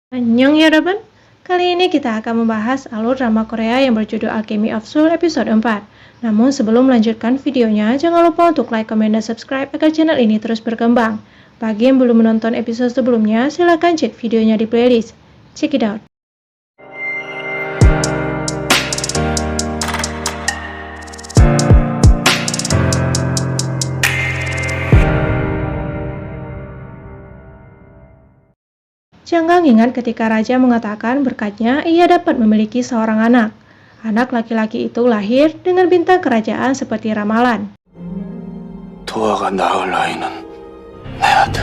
Annyeong ya Roben. Kali ini kita akan membahas alur drama Korea yang berjudul Alchemy of Soul episode 4. Namun sebelum melanjutkan videonya, jangan lupa untuk like, comment, dan subscribe agar channel ini terus berkembang. Bagi yang belum menonton episode sebelumnya, silahkan cek videonya di playlist. Check it out. Janggang ingat ketika raja mengatakan berkatnya ia dapat memiliki seorang anak. Anak laki-laki itu lahir dengan bintang kerajaan seperti ramalan. 도화가 낳을 아이는 내 아들.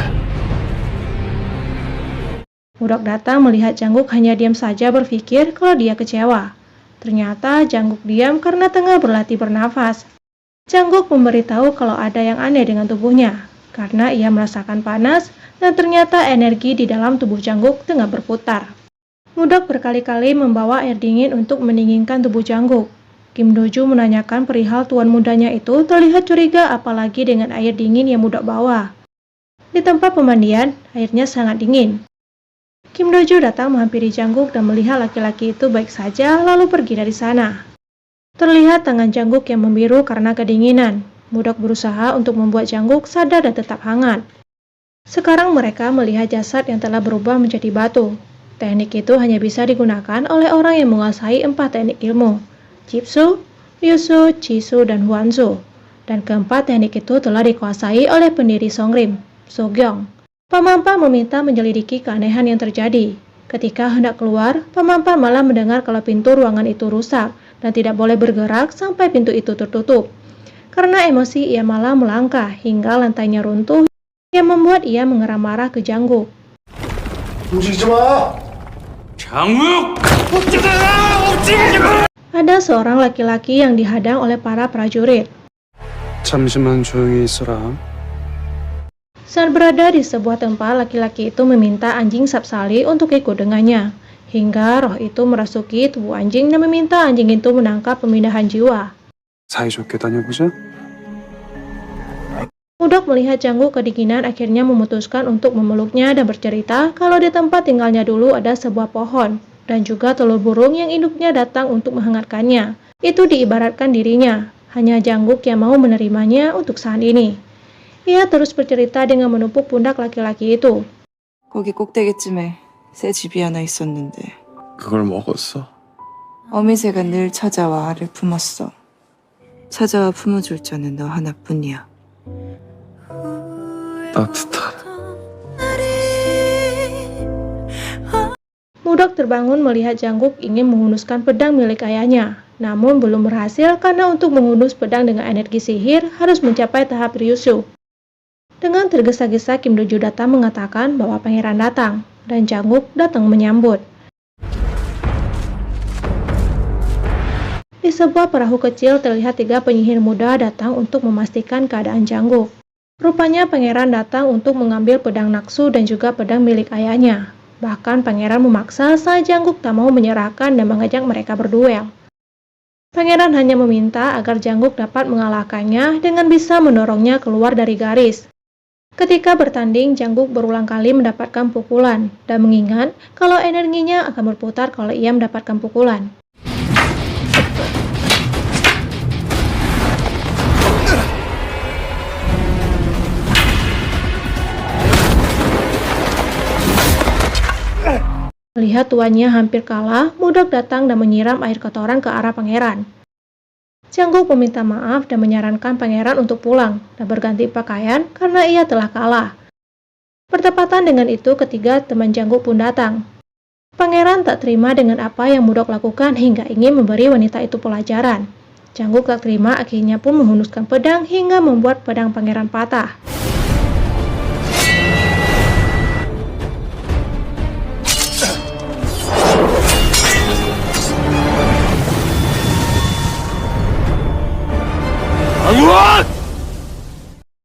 Mudok datang melihat Janguk hanya diam saja berpikir kalau dia kecewa. Ternyata Janguk diam karena tengah berlatih bernafas. Janguk memberitahu kalau ada yang aneh dengan tubuhnya, karena ia merasakan panas dan ternyata energi di dalam tubuh Janguk tengah berputar. Mudok berkali-kali membawa air dingin untuk mendinginkan tubuh Janguk. Kim Doju menanyakan perihal tuan mudanya itu terlihat curiga apalagi dengan air dingin yang Mudok bawa. Di tempat pemandian, airnya sangat dingin. Kim Doju datang menghampiri Janguk dan melihat laki-laki itu baik saja lalu pergi dari sana. Terlihat tangan Janguk yang membiru karena kedinginan. Mudok berusaha untuk membuat Janguk sadar dan tetap hangat. Sekarang mereka melihat jasad yang telah berubah menjadi batu. Teknik itu hanya bisa digunakan oleh orang yang menguasai 4 teknik ilmu, Jitsu, Ryusu, Chisu, dan Hwansu. Dan keempat teknik itu telah dikuasai oleh pendiri Songrim, Sogyong. Pamampa meminta menyelidiki keanehan yang terjadi. Ketika hendak keluar, Pamampa malah mendengar kalau pintu ruangan itu rusak dan tidak boleh bergerak sampai pintu itu tertutup. Karena emosi ia malah melangkah hingga lantainya runtuh yang membuat ia mengeram marah ke Janguk. 움직이지 마! 장욱! Ada seorang laki-laki yang dihadang oleh para prajurit. 잠시만 조용히 있어라. Saat berada di sebuah tempat, laki-laki itu meminta anjing Sapsali untuk ikut dengannya. Hingga roh itu merasuki tubuh anjing dan meminta anjing itu menangkap pemindahan jiwa. 사이좋게 다녀보자. Mudok melihat Janguk kedinginan akhirnya memutuskan untuk memeluknya dan bercerita kalau di tempat tinggalnya dulu ada sebuah pohon dan juga telur burung yang induknya datang untuk menghangatkannya. Itu diibaratkan dirinya, hanya Janguk yang mau menerimanya untuk saat ini. Ia terus bercerita dengan menepuk pundak laki-laki itu. 거기 꼭대기쯤에 새 집이 하나 있었는데 그걸 먹었어? 어미새가 늘 찾아와 알을 품었어. 찾아와 품어줄 자는 너 하나뿐이야. 따뜻한. Mudok terbangun melihat Janguk ingin menghunuskan pedang milik ayahnya. Namun belum berhasil karena untuk menghunus pedang dengan energi sihir harus mencapai tahap Ryushu. Dengan tergesa-gesa Kim Doju datang mengatakan bahwa pangeran datang, dan Janguk datang menyambut. Di sebuah perahu kecil terlihat 3 penyihir muda datang untuk memastikan keadaan Janguk. Rupanya pangeran datang untuk mengambil pedang Naksu dan juga pedang milik ayahnya. Bahkan pangeran memaksa saat Janguk tak mau menyerahkan dan mengajak mereka berduel. Pangeran hanya meminta agar Janguk dapat mengalahkannya dengan bisa mendorongnya keluar dari garis. Ketika bertanding, Janguk berulang kali mendapatkan pukulan dan mengingat kalau energinya akan berputar kalau ia mendapatkan pukulan. Melihat tuannya hampir kalah, Mudok datang dan menyiram air kotoran ke arah pangeran. Janguk meminta maaf dan menyarankan pangeran untuk pulang dan berganti pakaian karena ia telah kalah. Bertepatan dengan itu, ketiga teman Janguk pun datang. Pangeran tak terima dengan apa yang Mudok lakukan hingga ingin memberi wanita itu pelajaran. Janguk tak terima akhirnya pun menghunuskan pedang hingga membuat pedang pangeran patah.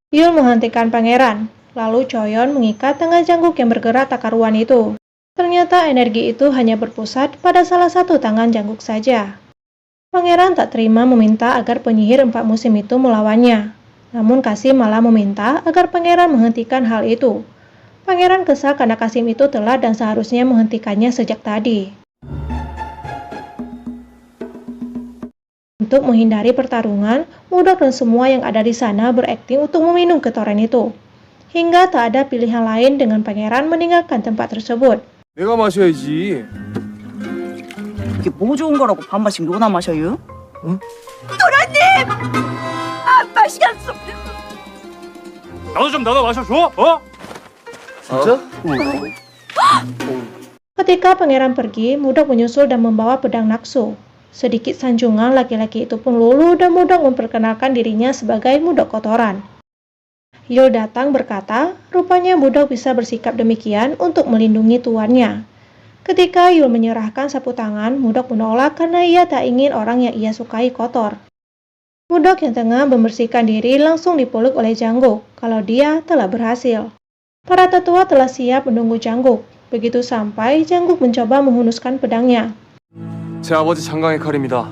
Yul menghentikan pangeran, lalu Choyon mengikat tangan Janguk yang bergerak tak karuan itu. Ternyata energi itu hanya berpusat pada salah satu tangan Janguk saja. Pangeran tak terima meminta agar penyihir 4 musim itu melawannya. Namun Kasim malah meminta agar pangeran menghentikan hal itu. Pangeran kesal karena Kasim itu telat dan seharusnya menghentikannya sejak tadi. Untuk menghindari pertarungan, Mudok dan semua yang ada di sana berakting untuk meminum ketoren itu. Hingga tak ada pilihan lain dengan pangeran meninggalkan tempat tersebut. 내가 마셔야지. 이게 뭐 좋은 거라고 반반씩 누구나 마셔요? 응? 도련님! 안 마시겠습니다. 나도 좀 나눠 마셔줘. 어? 진짜? Ketika pangeran pergi, Mudok menyusul dan membawa pedang Naksu. Sedikit sanjungan, laki-laki itu pun luluh dan Mudok memperkenalkan dirinya sebagai Mudok Kotoran. Yul datang berkata, rupanya Mudok bisa bersikap demikian untuk melindungi tuannya. Ketika Yul menyerahkan sapu tangan, Mudok menolak karena ia tak ingin orang yang ia sukai kotor. Mudok yang tengah membersihkan diri langsung dipeluk oleh Jangguk kalau dia telah berhasil. Para tetua telah siap menunggu Jangguk. Begitu sampai, Jangguk mencoba menghunuskan pedangnya. 제 아버지 장강의 칼입니다.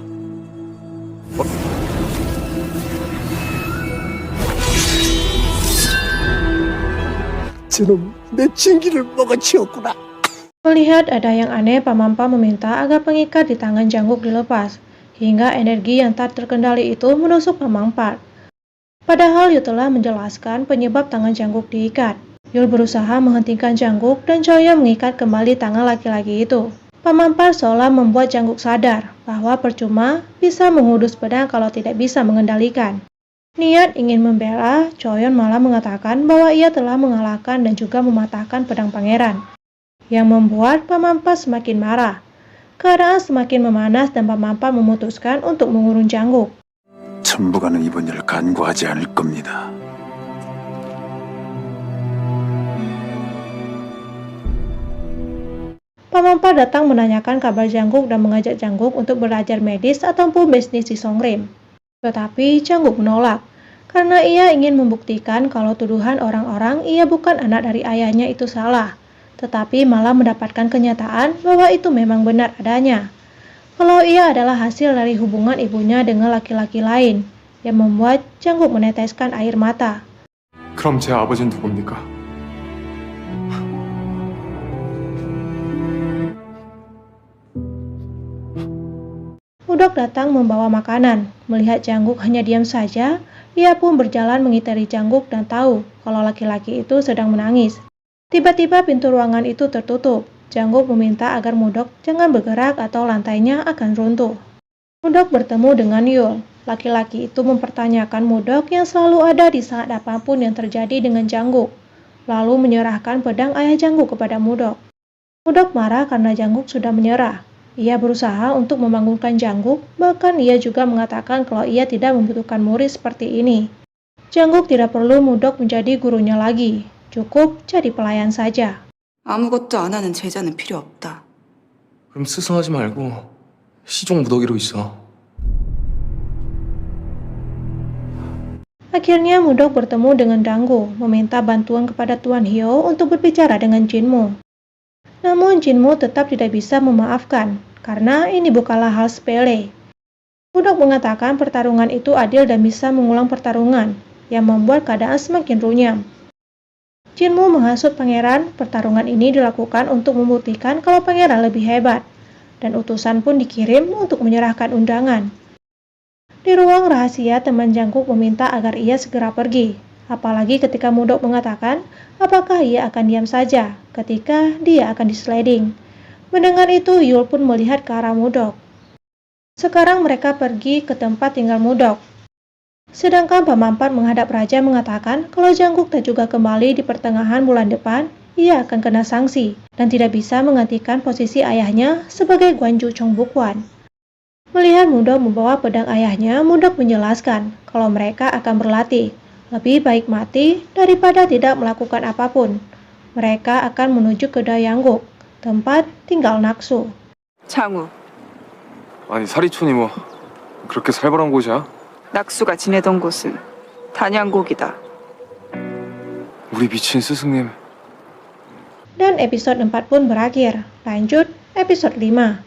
저놈 내 진기를 먹어치웠구나. Melihat ada yang aneh, Pamampa meminta agar pengikat di tangan Jangguk dilepas, hingga energi yang tak terkendali itu menusuk Pamampa. Padahal Yul telah menjelaskan penyebab tangan Jangguk diikat. Yul berusaha menghentikan Jangguk dan Choya mengikat kembali tangan laki-laki itu. Pamampa seolah membuat Jangguk sadar bahwa percuma bisa menghudus pedang kalau tidak bisa mengendalikan. Niat ingin membela, Choyon malah mengatakan bahwa ia telah mengalahkan dan juga mematahkan pedang pangeran, yang membuat Pamampa semakin marah. Keadaan semakin memanas dan Pamampa memutuskan untuk mengurung Jangguk. 천부가는 이번 일을 간과하지 않을 겁니다. Pamampa datang menanyakan kabar Jangguk dan mengajak Jangguk untuk belajar medis ataupun bisnis di Songrim. Tetapi Jangguk menolak, karena ia ingin membuktikan kalau tuduhan orang-orang ia bukan anak dari ayahnya itu salah, tetapi malah mendapatkan kenyataan bahwa itu memang benar adanya. Kalau ia adalah hasil dari hubungan ibunya dengan laki-laki lain, yang membuat Jangguk meneteskan air mata. 그럼 제 아버지는 누굽니까? Mudok datang membawa makanan. Melihat Jangguk hanya diam saja, ia pun berjalan mengitari Jangguk dan tahu kalau laki-laki itu sedang menangis. Tiba-tiba pintu ruangan itu tertutup. Jangguk meminta agar Mudok jangan bergerak atau lantainya akan runtuh. Mudok bertemu dengan Yul. Laki-laki itu mempertanyakan Mudok yang selalu ada di saat apapun yang terjadi dengan Jangguk, lalu menyerahkan pedang ayah Jangguk kepada Mudok. Mudok marah karena Jangguk sudah menyerah. Ia berusaha untuk membangunkan Jangguk, bahkan ia juga mengatakan kalau ia tidak membutuhkan murid seperti ini. Jangguk tidak perlu Mudok menjadi gurunya lagi, cukup jadi pelayan saja. 아무것도 안 하는 제자는 필요 없다. 그럼 스승하지 말고 시종 무더기로 있어. Akhirnya Mudok bertemu dengan Dango, meminta bantuan kepada Tuan Hyo untuk berbicara dengan Jinmu. Namun Jinmu tetap tidak bisa memaafkan, karena ini bukanlah hal sepele. Mudok mengatakan pertarungan itu adil dan bisa mengulang pertarungan, yang membuat keadaan semakin runyam. Jinmu menghasut pangeran, pertarungan ini dilakukan untuk membuktikan kalau pangeran lebih hebat, dan utusan pun dikirim untuk menyerahkan undangan. Di ruang rahasia, teman Jangguk meminta agar ia segera pergi, apalagi ketika Mudok mengatakan apakah ia akan diam saja ketika dia akan disliding. Mendengar itu, Yul pun melihat ke arah Mudok. Sekarang mereka pergi ke tempat tinggal Mudok. Sedangkan Pamampat menghadap raja mengatakan kalau Jangguk tak juga kembali di pertengahan bulan depan, ia akan kena sanksi dan tidak bisa menggantikan posisi ayahnya sebagai Gwanju Chongbukwan. Melihat Mudok membawa pedang ayahnya, Mudok menjelaskan kalau mereka akan berlatih. Lebih baik mati daripada tidak melakukan apapun. Mereka akan menuju ke Dayangguk, tempat tinggal Naksu. 장우, 아니 사리촌이 뭐 그렇게 살벌한 곳이야? 낙수가 지내던 곳은 단양곡이다. 우리 미친 스승님. Dan episode 4 pun berakhir. Lanjut episode 5.